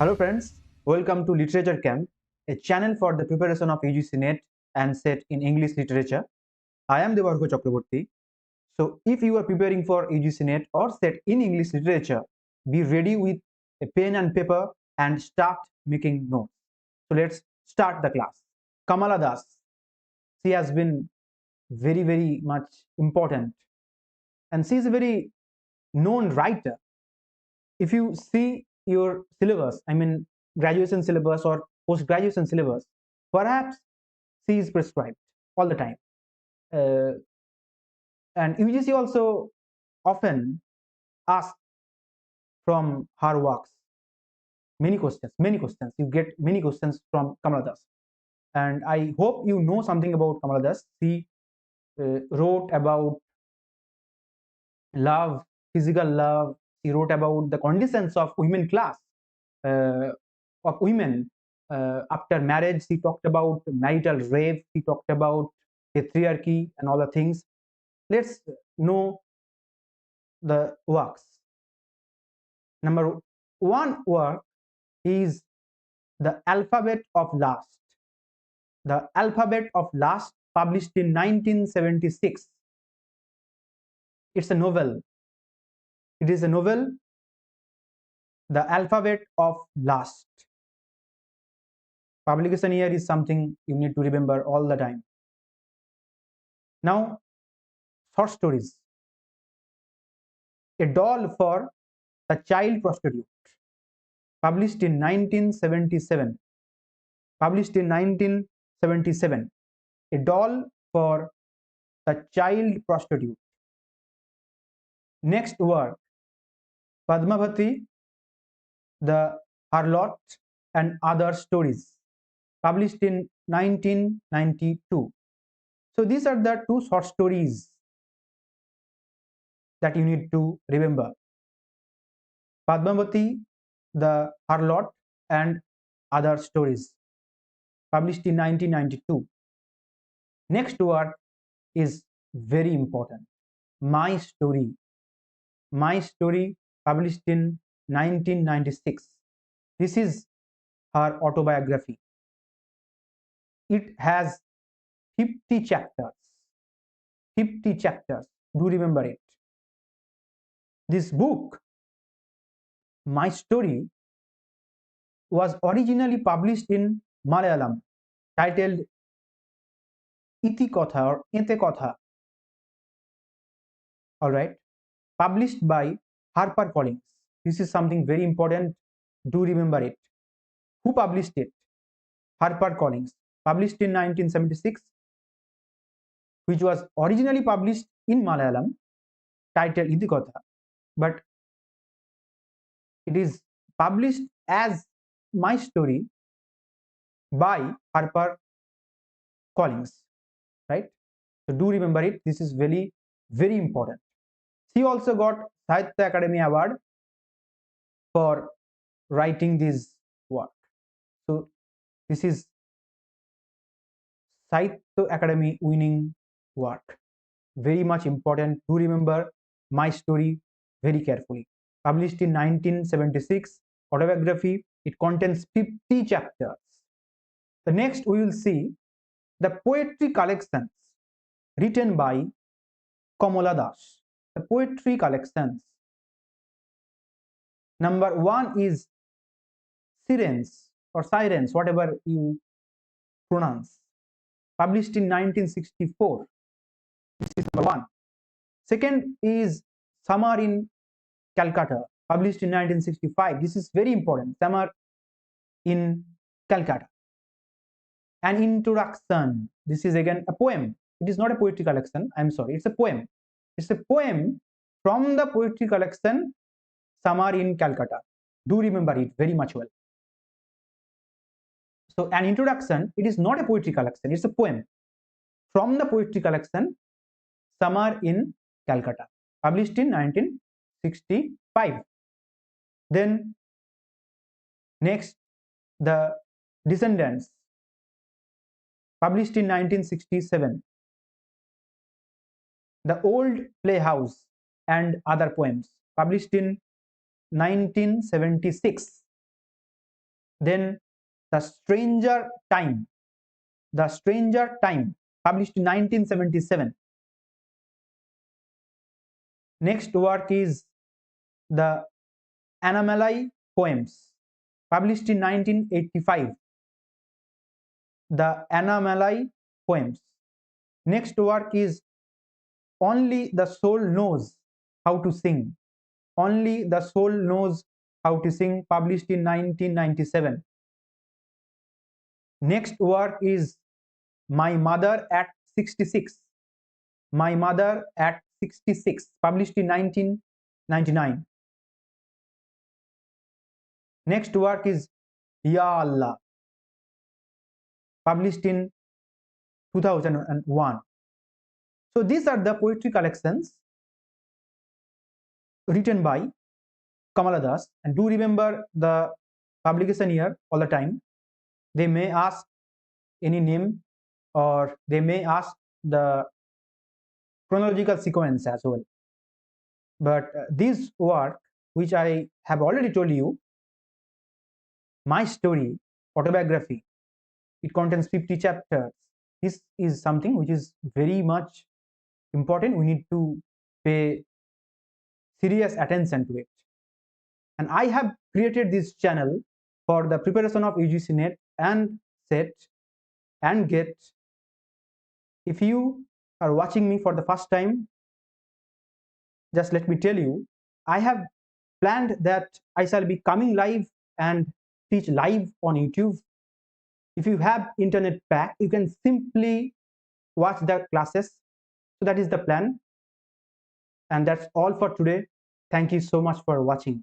Hello friends, welcome to Literature Camp, a channel for the preparation of UGC NET and SET in English literature. I am Debarghya Chakraborty. So if you are preparing for UGC NET or SET in English literature, be ready with a pen and paper and start making notes. So let's start the class. Kamala Das, she has been very much important and she is a very known writer. If you see your syllabus, I mean graduation syllabus or post-graduation syllabus, perhaps C is prescribed all the time. Uh, and UGC also often asks from her works many questions. You get many questions from Kamala Das. And I hope you know something about Kamala Das. She wrote about love, physical love. She wrote about the conditions of women class, uh, of women after marriage. She talked about marital rape. She talked about patriarchy and all the things. Let's know the works. Number one work is the Alphabet of Last. The Alphabet of Last, published in 1976. It's a novel. It is a novel, The Alphabet of Last. Publication year is something you need to remember all the time. Now, short stories. A Doll for the Child Prostitute, published in 1977. Published in 1977. A Doll for the Child Prostitute. Next work, Padmavati, the Harlot and Other Stories, published in 1992. So these are the two short stories that you need to remember. Padmavati, the Harlot and Other Stories, published in 1992. Next work is very important. My Story. My Story, published in 1996. This is her autobiography. It has 50 chapters. 50 chapters. Do remember it. This book, My Story, was originally published in Malayalam, titled Iti Kotha or Ete Kotha. All right. Published by HarperCollins. This is something very important. Do remember it. Who published it? HarperCollins. Published in 1976, which was originally published in Malayalam, titled Iti Kotha, but it is published as My Story by HarperCollins, right? So do remember it. This is very important. She also got Sahitya Academy Award for writing this work. So this is Sahitya Academy winning work. Very much important. Do remember My Story very carefully. Published in 1976, autobiography. It contains 50 chapters. The next we will see the poetry collections written by Kamala Das. The poetry collections. Number one is Sirens or Sirens, whatever you pronounce. Published in 1964. This is number one. Second is Summer in Calcutta, published in 1965. This is very important. Summer in Calcutta. An Introduction. This is again a poem. It is not a poetry collection. I'm sorry. It's a poem. It's a poem from the poetry collection Summer in Calcutta. Do remember it very much well. So an introduction, it is not a poetry collection. It's a poem from the poetry collection Summer in Calcutta, published in 1965. Then next, The Descendants, published in 1967. The Old Playhouse and Other Poems, published in 1976. Then The Stranger Time, The Stranger Time, published in 1977. Next work is The Anomaly Poems, published in 1985. The Anomaly Poems. Next work is Only the Soul Knows How to Sing. Only the Soul Knows How to Sing, published in 1997. Next work is My Mother at 66. My Mother at 66, published in 1999. Next work is Ya Allah, published in 2001. So these are the poetry collections written by Kamala Das, and do remember the publication year all the time. They may ask any name, or they may ask the chronological sequence as well. But this work, which I have already told you, my story, autobiography, it contains 50 chapters. This is something which is very much important. We need to pay serious attention to it. And I have created this channel for the preparation of UGC NET and SET and GET. If you are watching me for the first time, just let me tell you, I have planned that I shall be coming live and teach live on YouTube. If you have internet pack, you can simply watch the classes. So that is the plan. And that's all for today. Thank you so much for watching.